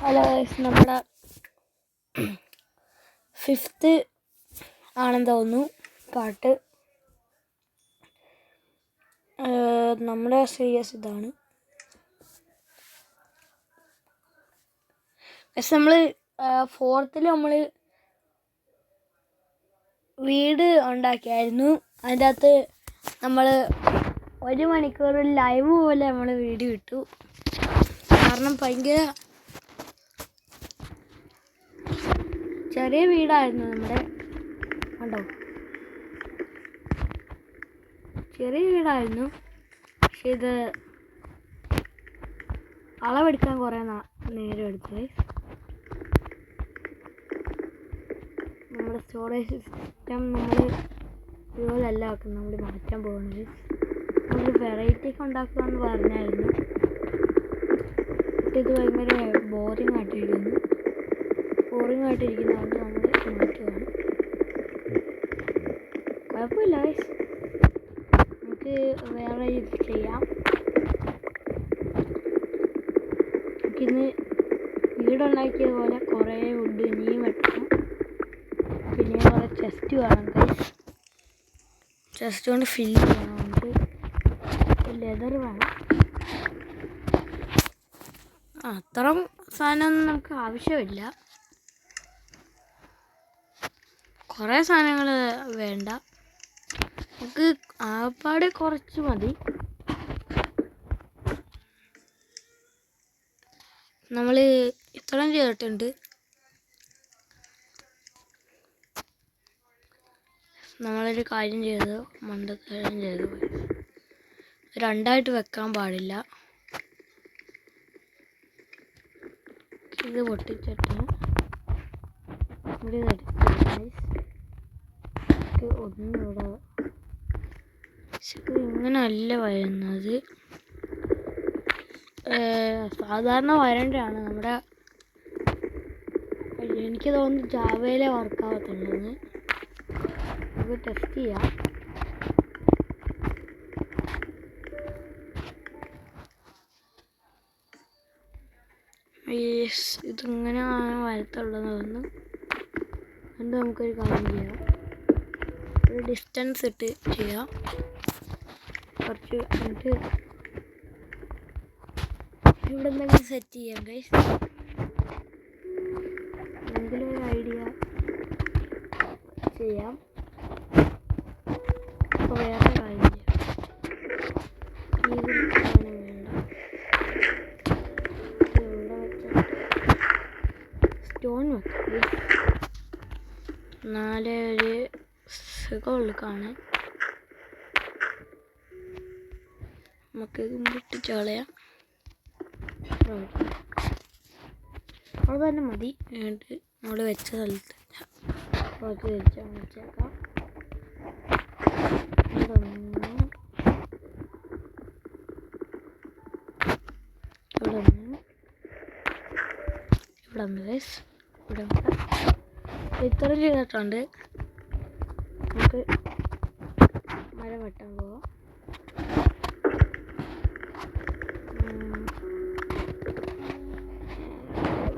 Hello guys, നമ്മുടെ 5th ആണെന്ന് തോന്നുന്നു പാട്ട്. നമ്മുടെ സീരിയസ് ഇതാണ്. പക്ഷെ നമ്മൾ 4th നമ്മൾ വീട് ഉണ്ടാക്കിയായിരുന്നു. അതിൻ്റെ അകത്ത് നമ്മൾ 1 മണിക്കൂർ ലൈവ് പോലെ നമ്മൾ വീഡിയോ ഇട്ടു. കാരണം ഭയങ്കര ചെറിയ വീടായിരുന്നു നമ്മുടെ. കണ്ടോ, ചെറിയ വീടായിരുന്നു. പക്ഷെ ഇത് അളവെടുക്കാൻ കുറേ നേരം എടുത്തത്. നമ്മുടെ സ്റ്റോറേജ് സിസ്റ്റം നമ്മൾ ഇതുപോലല്ല ആക്കുന്നത്, നമ്മൾ മാറ്റാൻ പോകുന്നത്. നമ്മൾ വെറൈറ്റി ഒക്കെ ഉണ്ടാക്കുകയെന്ന് പറഞ്ഞായിരുന്നു. ഇത് ഭയങ്കര ബോറിംഗ് ആയിട്ടിരിക്കുന്നതുകൊണ്ട് നമ്മൾ മാറ്റുകയാണ്. കുഴപ്പമില്ല, നമുക്ക് വേറെ ഇത് ചെയ്യാം. നമുക്കിന്ന് വീടുണ്ടാക്കിയതുപോലെ കുറേ വുഡ് ഇനിയും വെട്ടണം. പിന്നെ കുറേ ചെസ്റ്റ് വേണം ഗൈസ്. ചെസ്റ്റ് കൊണ്ട് ഫില്ല് ചെയ്യണം. നമുക്ക് ലെതർ വേണം. അത്രയും സാധനമൊന്നും നമുക്ക് ആവശ്യമില്ല. കുറേ സാധനങ്ങൾ വേണ്ട, നമുക്ക് ആപ്പാടെ കുറച്ച് മതി. നമ്മൾ ഇത്രയും ചെയ്തിട്ടുണ്ട്. നമ്മളൊരു കാര്യം ചെയ്തു, മണ്ടക്കാര്യം ചെയ്തു. 2ആയിട്ട് വെക്കാൻ പാടില്ല. ഇത് പൊട്ടിച്ചിട്ട് ഇവിടെ ഒന്നുകൂടെ. ഇങ്ങനല്ല വരുന്നത്, സാധാരണ വരേണ്ടതാണ്. നമ്മുടെ എനിക്ക് തോന്നുന്നു ജാവയിലെ വർക്കാവത്തുണ്ടെന്ന്. നമുക്ക് ടെസ്റ്റ് ചെയ്യാം. ഇതിങ്ങനെ വരത്തുള്ളതെന്ന് തോന്നുന്നു. അതുകൊണ്ട് നമുക്കൊരു കാര്യം ചെയ്യാം, ഒരു ഡിസ്റ്റൻസ് ഇട്ട് ചെയ്യാം. കുറച്ച് എന്നിട്ട് ഇവിടെ എന്തെങ്കിലും സെറ്റ് ചെയ്യാം ഗൈസ്. എന്തെങ്കിലും ഒരു ഐഡിയ ചെയ്യാം. അപ്പോൾ വേറെ കാര്യം ചെയ്യാം. വേണ്ട, ഇവിടെ വെച്ചിട്ട് സ്റ്റോൺ വെക്കാം. 4 ഒരു സുഖമുള്ളു കാണാൻ. നമുക്ക് പൊട്ടിച്ച് കളയാം. അത് തന്നെ മതി. എന്നിട്ട് നമ്മൾ വെച്ച സ്ഥലത്ത് ബാക്കി വെച്ചേക്കാം. ഇവിടെ ഇത്രയും ചെയ്തിട്ടുണ്ട്. നമുക്ക് മരം വെട്ടാൻ പോവാം.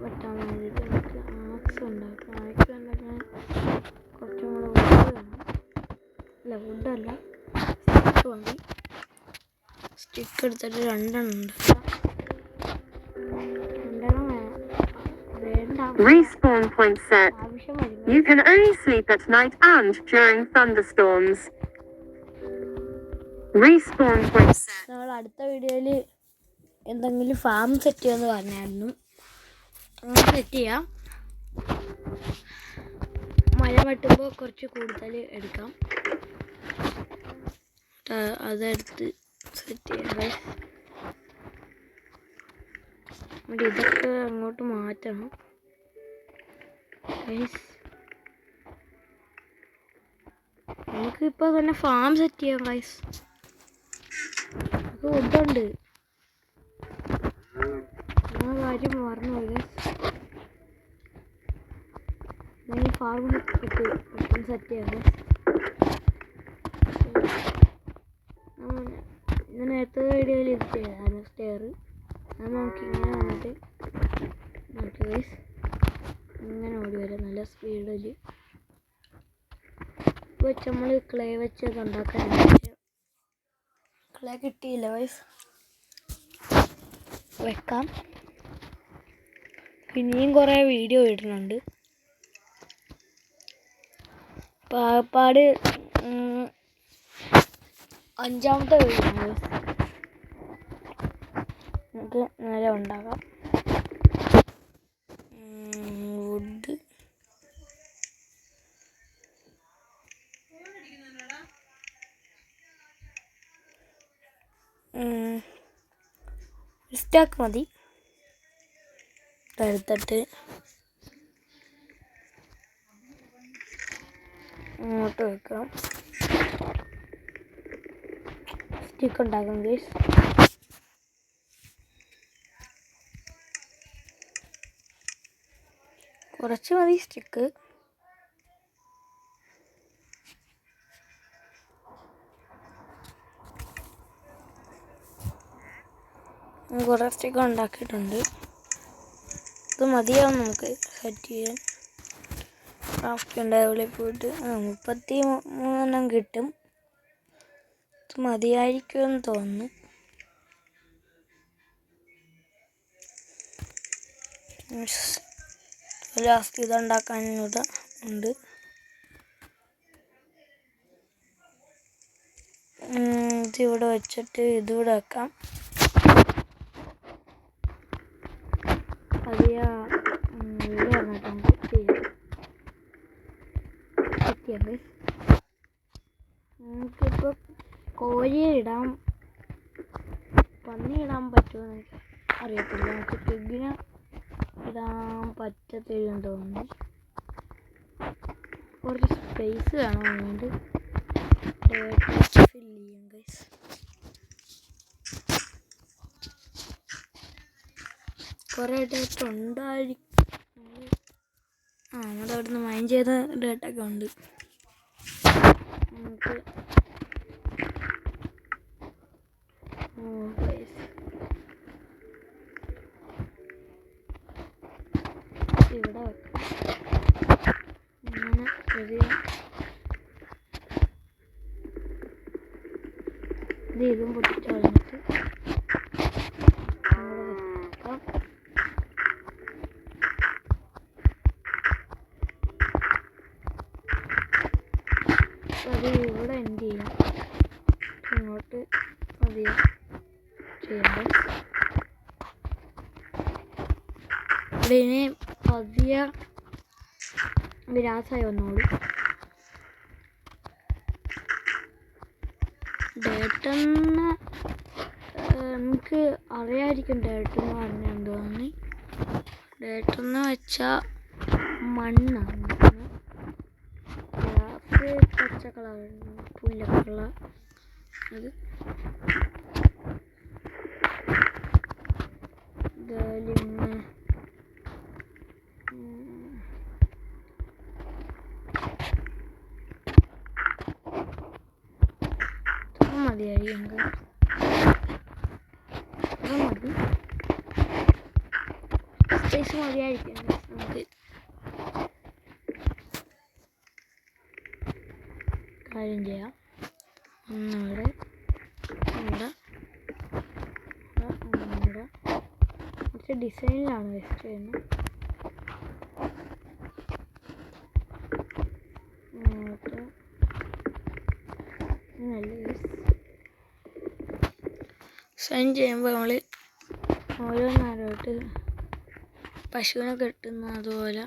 വെട്ടാൻ വേണ്ടിയിട്ട് നമുക്ക് ആക്സ് ഉണ്ടാക്കാം. കുറച്ചും കൂടെ വുഡ് വേണം. അല്ല, വുഡല്ല, സ്റ്റിക്ക് മതി. സ്റ്റിക്ക് എടുത്തിട്ട് 2 ഉണ്ടാക്കാം. 2 വേണ്ട. Respawn point set. You can only sleep at night and during thunderstorms. Respawn point set. നമ്മൾ അടുത്ത വീഡിയോയിൽ എന്തെങ്കിലും ഫാം സെറ്റ് ചെയ്യുമെന്ന് പറഞ്ഞായിരുന്നു. അങ്ങനെ സെറ്റ് ചെയ്യാം. മരം വെട്ടുമ്പോൾ കുറച്ച് കൂടുതൽ എടുക്കാം. അതെടുത്ത് സെറ്റ് ചെയ്യാം. ഇതൊക്കെ അങ്ങോട്ട് മാറ്റണം. നമുക്കിപ്പോൾ തന്നെ ഫാം സെറ്റ് ചെയ്യാം ഗൈസ്. നമുക്ക് വുഡുണ്ട്. ആ കാര്യം മറന്നുപോയി ഗൈസ്. ഈ ഫാം പെട്ടെന്ന് സെറ്റ് ചെയ്യാം ഗൈസ്. ഇത് നേരത്തെ വീഡിയോയിൽ ഇത് ചെയ്തായിരുന്നു സ്റ്റെയർ. അത് നമുക്കിങ്ങനെ വന്നിട്ട് നമുക്ക് ഗൈസ്. ഇങ്ങനെ ഓടി വരും നല്ല സ്പീഡിൽ. വെച്ച് നമ്മൾ ക്ലേ വെച്ചത് ഉണ്ടാക്കാൻ ക്ലേ കിട്ടിയില്ല ഗൈസ്. വെക്കാം. പിന്നെയും കുറേ വീഡിയോ ഇടുന്നുണ്ട്. പാപ്പാട് 5ാമത്തെ വീഡിയോ നമുക്ക് നേരെ ഉണ്ടാക്കാം. വുഡ് സ്റ്റാക്ക് മതി. എടുത്തിട്ട് ഇങ്ങോട്ട് വെക്കാം. സ്റ്റിക്ക് ഉണ്ടാക്കാം ഗൈസ്. കുറച്ച് മതി സ്റ്റിക്ക്. കുറേ സ്റ്റിക്ക് ഉണ്ടാക്കിയിട്ടുണ്ട്. ഇത് മതിയാവും നമുക്ക് സെറ്റ് ചെയ്യാൻ. ക്രാഫ്റ്റ് ഉണ്ടാവില്ലേ പോയിട്ട് 33 കിട്ടും. ഇത് മതിയായിരിക്കുമെന്ന് തോന്നുന്നു. ലാസ്റ്റ് ഇതുണ്ടാക്കാൻ ഇവിടെ ഉണ്ട്. ഇതിവിടെ വെച്ചിട്ട് ഇതിവിടെ വെക്കാം. അതിയ വീട് പറഞ്ഞിട്ട് നമുക്ക് ചെയ്യാം. നമുക്കിപ്പോൾ കോഴിയെ ഇടാം, പന്നി ഇടാൻ പറ്റുമോ എനിക്ക് അറിയത്തില്ല. നമുക്ക് പിഗിനെ ഇടാൻ പറ്റത്തില്ലെന്ന് തോന്നുന്നു. കുറച്ച് സ്പേസ് വേണം അതുകൊണ്ട് ഫില്ല് ചെയ്യാം ഗൈസ്. കുറേ ഡേറ്റ് ഉണ്ടായിരിക്കും. നമ്മുടെ അവിടെ നിന്ന് മൈൻഡ് ചെയ്ത ഡേറ്റൊക്കെ ഉണ്ട്. നമുക്ക് ഇവിടെ വെക്കാം. ഇങ്ങനെ ഇതും പൊട്ടിച്ച് കളഞ്ഞിട്ട് വെക്കാം. അത് ഇവിടെ എൻഡ് ചെയ്യാം. ഇങ്ങോട്ട് മതിയോ ചെയ്യണ്ട. ഇതിന് പതിയെ വിരാസമായി വന്നോളൂ. ഡേറ്റെന്ന് നമുക്ക് അറിയാതിരിക്കും. ഡേറ്റെന്ന് പറഞ്ഞാൽ എന്തുവാന്ന്. ഡേറ്റെന്ന് വെച്ചാൽ മണ്ണാണ്. ഗ്രാസ് പച്ച കളറാണ്, പുല്ലൊക്കെയുള്ള അത്. ദാലിമ മതിയായിരിക്കും. മതി സ്പേസ് മതിയായിരിക്കും. നമുക്ക് കാര്യം ചെയ്യാം. ഒന്നിവിടെ ഇവിടെ ഇവിടെ കുറച്ച് ഡിസൈനിലാണ് വെസ്റ്റ് ചെയ്യുന്നത്. ഡിസൈൻ ചെയ്യുമ്പോൾ നമ്മൾ ഓരോന്നാരോട്ട് പശുവിനെ കെട്ടുന്ന അതുപോലെ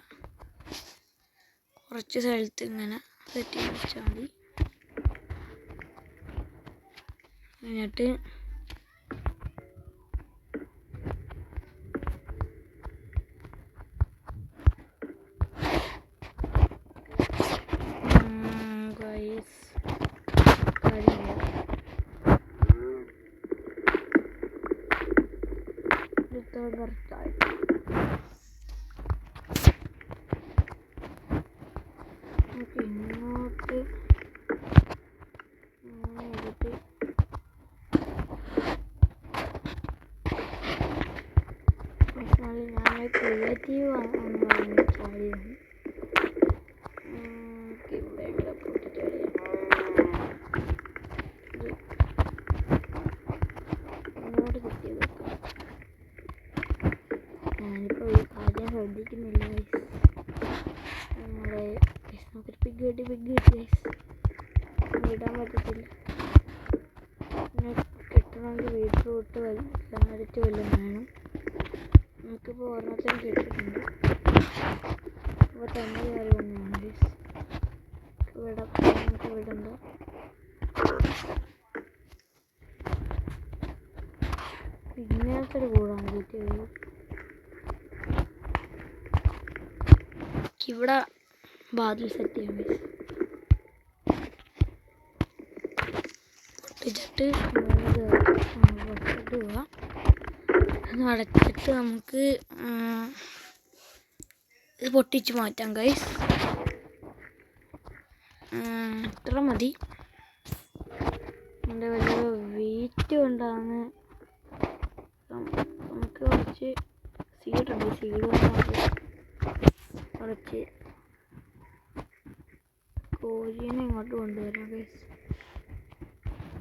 കുറച്ച് സ്ഥലത്ത് ഇങ്ങനെ സെറ്റ് ചെയ്ത് വെച്ചാൽ മതി. എന്നിട്ട് ഇങ്ങോട്ട് എടുത്ത് ഞാൻ ക്രിയേറ്റീവ് ആണെന്ന് പറഞ്ഞ് ചാടിയാണ്. ഇവിടെ പൊട്ടിച്ച് കളയാം. ഇങ്ങോട്ട് കിട്ടിയത് വെക്കാം. ഞാനിപ്പോൾ ഈ കാര്യം ശ്രദ്ധിക്കുന്നില്ല ഗൈസ്. നമ്മളെ നമുക്കൊരു പിഗ് കിട്ടി ഗൈസ്. ഇടാൻ പറ്റത്തില്ല. പിന്നെ കിട്ടണമെങ്കിൽ ബീട്രൂട്ട് ക്യാരറ്റ് വല്ലതും വേണം. നമുക്കിപ്പോൾ ഒരെണ്ണത്തിന് കിട്ടിയിട്ടുണ്ട്. അപ്പോൾ തന്നെ കയറി വന്നതാണ് ഗൈസ്. നമുക്ക് വിടണ്ട. ഇങ്ങനത്തെ ഒരു കൂടാണ് കിട്ടിയത്. ഇവിടെ വാതിൽ സെറ്റ് ചെയ്യാൻ ഗൈസ്. പൊട്ടിച്ചിട്ട് പോവുക. അത് അടച്ചിട്ട് നമുക്ക് ഇത് പൊട്ടിച്ച് മാറ്റാം ഗൈസ്. ഇത്ര മതി. എൻ്റെ വലിയ വെയിറ്റ് കൊണ്ടാണ് നമുക്ക് കുറച്ച് സീഡുണ്ട്. സീഡ് കൊണ്ടാണ് കുറച്ച് കോഴീനെ ഇങ്ങോട്ട് കൊണ്ടുവരാം ഗൈസ്.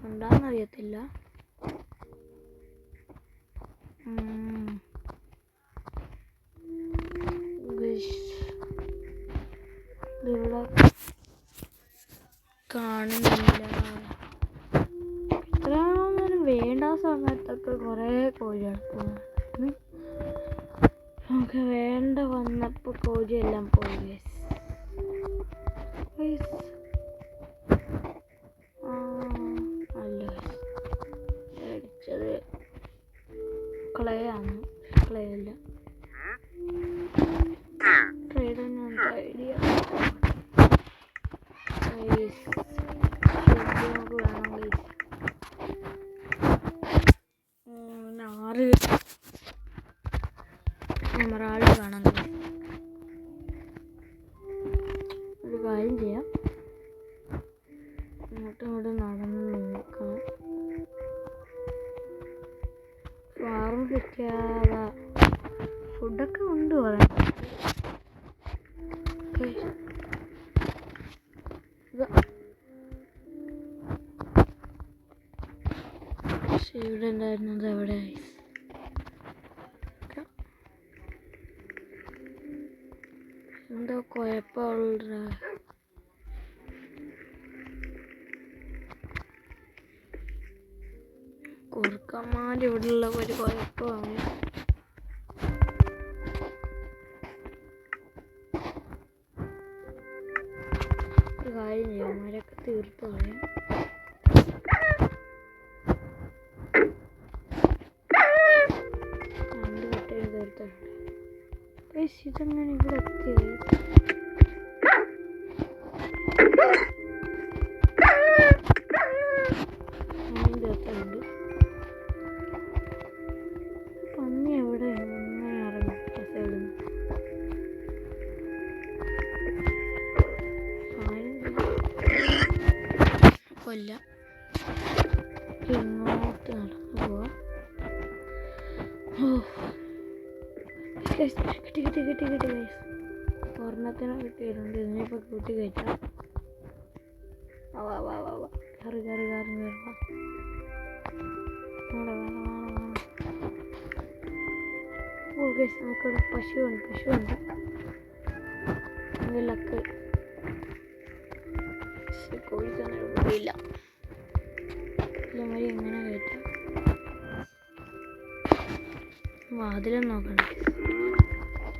എന്താണെന്നറിയത്തില്ല. ഇവിടെ കാണുന്നില്ല. ഇത്രയും വേണ്ട സമയത്തൊക്കെ കുറേ കോഴികൾ നമുക്ക് വേണ്ട വന്നപ്പോൾ കോഴിയെല്ലാം പോയി. അല്ല അടിച്ചത് ക്ലേയാണ്. ക്ലേ അല്ല. ട്രേഡിന് ഐഡിയ നമുക്ക് വേണം ഗൈസ്. 6 എമറാൾഡ് വേണം ഗൈസ്. ഒരു കാര്യം ചെയ്യാം. ഇങ്ങോട്ടും നടന്ന് നോക്കാം. ഫാർമ് കിട്ടിയാതെ ഫുഡൊക്കെ ഉണ്ട് പറയാം. പക്ഷെ ഇവിടെ ഉണ്ടായിരുന്നത് എവിടെ? എന്തോ കുഴപ്പമുള്ള കുറുക്കന്മാർ ഇവിടെയുള്ള ഒരു കുഴപ്പമാണ്. ഒരു കാര്യം ചെയ്യാം. മരൊക്കെ തീർത്ത് കളയാം. ഇതെങ്ങനെ ഇവിടെ എത്തിയത്? പന്നി എവിടെയാണ്? കൊല്ല ഇങ്ങോട്ട് നടന്നു പോവാ. കിട്ടി ഗൈസ്. ഒരെണ്ണത്തിന് കിട്ടിയിട്ടുണ്ട്. ഇതിനിപ്പോൾ കൂട്ടി കയറ്റാം. കറി ഓ ഗൈസ്, നമുക്കൊരു പശുവുണ്ട്. ലക്ക് കോഴിക്കാൻ എളുപ്പമില്ല. ഇല്ലെങ്കിൽ എങ്ങനെ കയറ്റാം? വാതിലും നോക്കണം.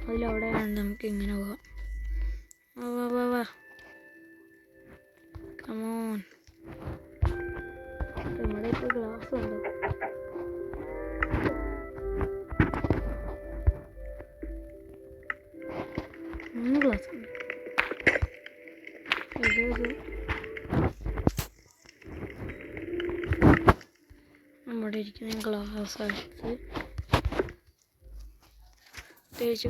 അതിലവിടെയാണ്. നമുക്ക് ഇങ്ങനെ പോവാം. വാ കമോൺ. നമ്മുടെ ഇപ്പോൾ ഗ്ലാസ് ഉണ്ടോ? ഗ്ലാസ് ഉണ്ട്. നമ്മുടെ ഇരിക്കുന്ന ഗ്ലാസ് എടുത്ത് തേച്ച്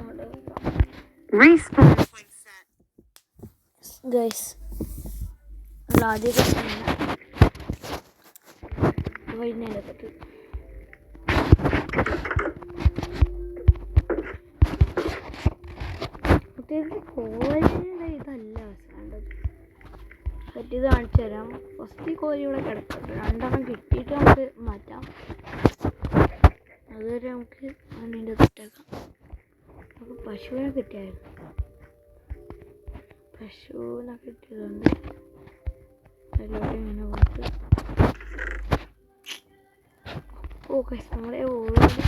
ഗൈസ്. ആദ്യമൊക്കെ വൈകുന്നേരത്തൊക്കെ ഫസ്റ്റത്തേക്ക് കോഴിയുടെ ഇതല്ല വേണ്ടത്. പറ്റിയത് കാണിച്ചു തരാം. ഫസ്റ്റ് കോഴി ഇവിടെ കിടക്കുന്നുണ്ട്. 2 എണ്ണം കിട്ടിയിട്ട് നമുക്ക് മാറ്റാം. അതുവരെ നമുക്ക് അതിൻ്റെ ഇട്ടേക്കാം. നമുക്ക് പശുവിനെ കിട്ടിയായിരുന്നു. പശുവിനെ കിട്ടിയതുകൊണ്ട് അതിലോട്ട് ഇങ്ങനെ പോയിട്ട് ഓക്കെ നമ്മളെ ഓൾറെഡി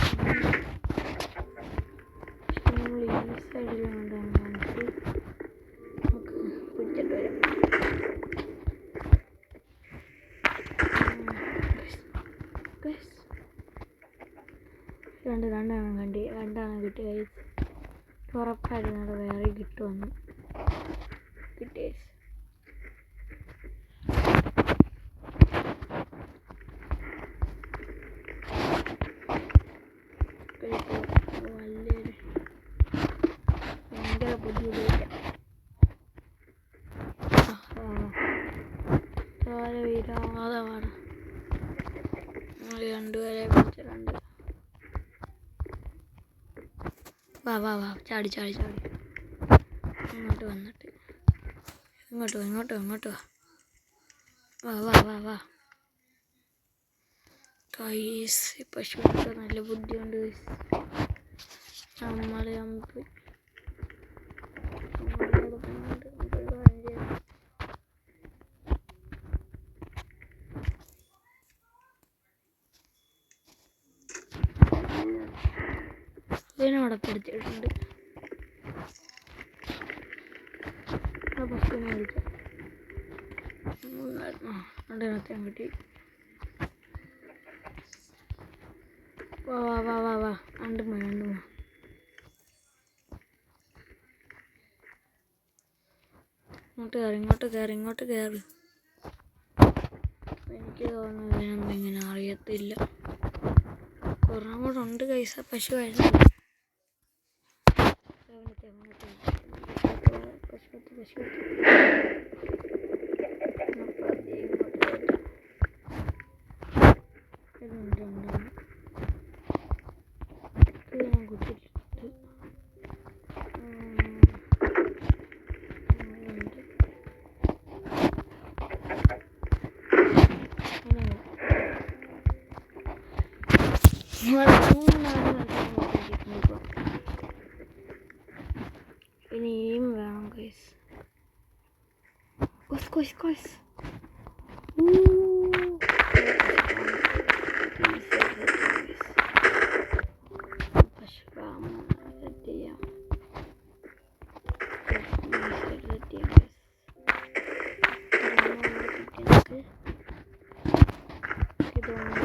നമ്മൾ ഈ സൈഡിൽ കൊണ്ടാണ് കാണിച്ച് നമുക്ക് പിടിച്ചിട്ട് വരാം. രണ്ടെണ്ണം കിട്ടി കഴിച്ച് ഉറപ്പായിരുന്നു. അവിടെ വേറെ കിട്ടുമെന്ന് കിട്ടിയ നല്ലൊരു ഭയങ്കര ബുദ്ധിമുട്ടില്ല. വീരാതെ വേണം. നമ്മൾ 2 പേരെ പിടിച്ചിട്ടുണ്ട്. വാ ചാടി ഇങ്ങോട്ട് വന്നിട്ട് ഇങ്ങോട്ട് വാ കൈസ്. പശുവിനൊക്കെ നല്ല ബുദ്ധിയുണ്ട്. നമ്മളെ ഇതിനവിടെ പിടിച്ചിട്ടുണ്ട്. ആ പശുവിനെ വിളിക്കാം. രണ്ടിനകത്ത് കിട്ടി. വാ രണ്ടും ഇങ്ങോട്ട് കയറി. എനിക്ക് തോന്നുന്നു ഇതിനൊന്നും ഇങ്ങനെ അറിയത്തില്ല. കുറേ കൂടെ ഉണ്ട് കൈസ പശുവായിരുന്നു. പശു ഇനിയും വേണം ഗൈസ്. കൊയ്സ്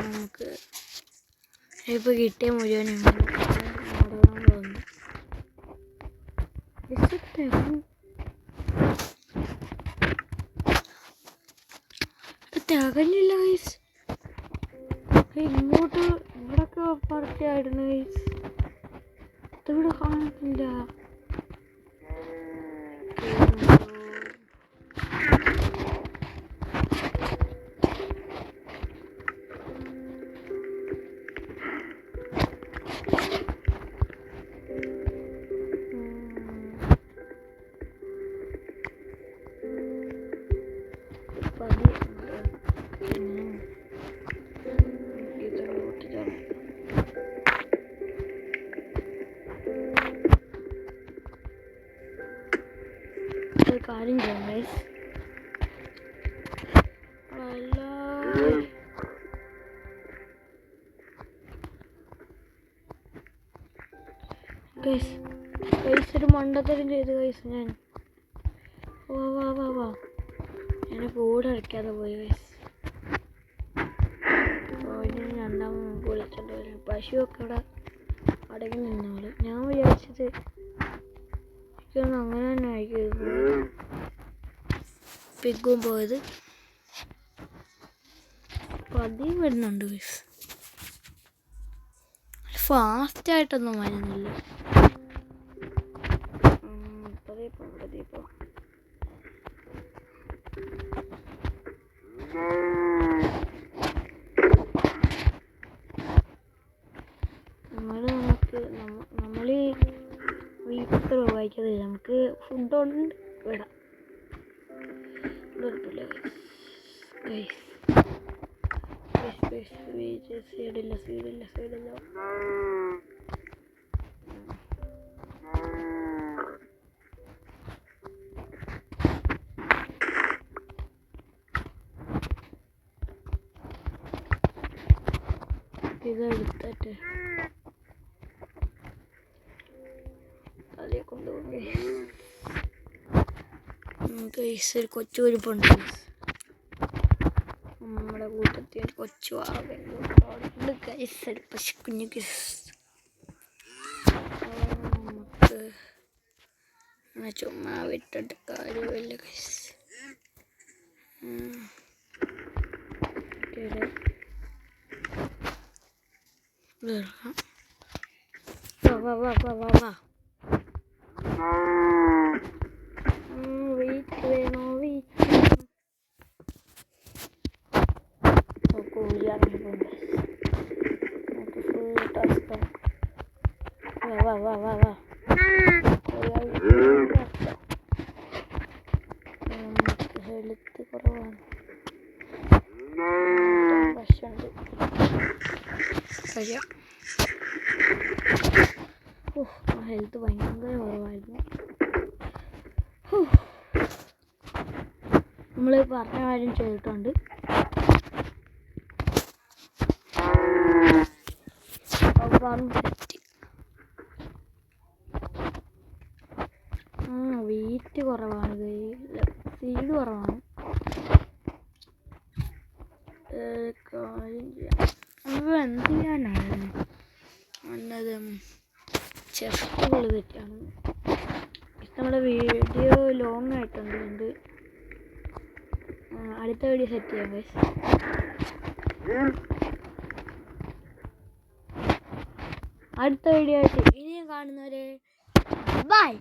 നമുക്ക് ഇപ്പോൾ കിട്ടിയ മുഴുവനും തോന്നുന്നു. തികഞ്ഞില്ല ഗൈസ്. ഇങ്ങോട്ട് ഇവിടൊക്കെ പറച്ചായിരുന്നു ഗൈസ്. ഇതിവിടെ കാണത്തില്ല. കാര്യം ചെയ്യാം ഗൈസ്. ഒരു മണ്ടത്തരം ചെയ്ത് ഗൈസ്. ഞാൻ വാ എന്നെ കൂടെ അടയ്ക്കാതെ പോയി ഗൈസ്. രണ്ടാമത് നമുക്ക് വിളിച്ചോണ്ട് വരും. പശുവൊക്കെ ഇവിടെ അടങ്ങി നിന്നോളൂ. ഞാൻ വിചാരിച്ചത് എനിക്കൊന്നും അങ്ങനെ തന്നെ ആയിരിക്കും പിഗും പോയത്. പതിയും വരുന്നുണ്ട് ഗൈസ്. ഫാസ്റ്റായിട്ടൊന്നും വരുന്നില്ല. പതിയപ്പോ നമ്മൾ എത്ര രൂപയ്ക്കത് നമുക്ക് ഫുഡ് കൊണ്ട് വിടാം. സൈഡില്ല. ഇതെടുത്തിട്ട് അതേ കൊണ്ടുപോയി ഒരു കൊച്ചു കുരിപ്പുണ്ട്. നമ്മുടെ കൂട്ടത്തിൽ കൊച്ചു ആവുന്നുണ്ട് ഗൈസ്. പശുക്കുഞ്ഞു നമുക്ക് ചുമ്മാ വിട്ടിട്ട് കാര്യമില്ല ഗൈസ്. വാ വെയിറ്റ് വേണോ? വാ ഹെൽത്ത് കുറവാണ്. ഭക്ഷണം കഴിയാം. ഹെൽത്ത് ഭയങ്കര കുറവായിരുന്നു. നമ്മൾ പറഞ്ഞ കാര്യം ചെയ്തിട്ടുണ്ട്. വെയിറ്റ് കുറവാണ്, സീഡ് കുറവാണ്. കാര്യം ചെയ്യാം. എന്ത് ചെയ്യാനാണ് നല്ലത്? ചെസ്റ്റുകൾ തെറ്റാണ്. നമ്മുടെ വീഡിയോ ലോങ് ആയിട്ടുണ്ട്. അടുത്ത വീഡിയോ സെറ്റ് ചെയ്യാം ഗൈസ്. അടുത്ത വീഡിയോ ആയിട്ട് ഇനിയും കാണുന്നവരെ ബൈ.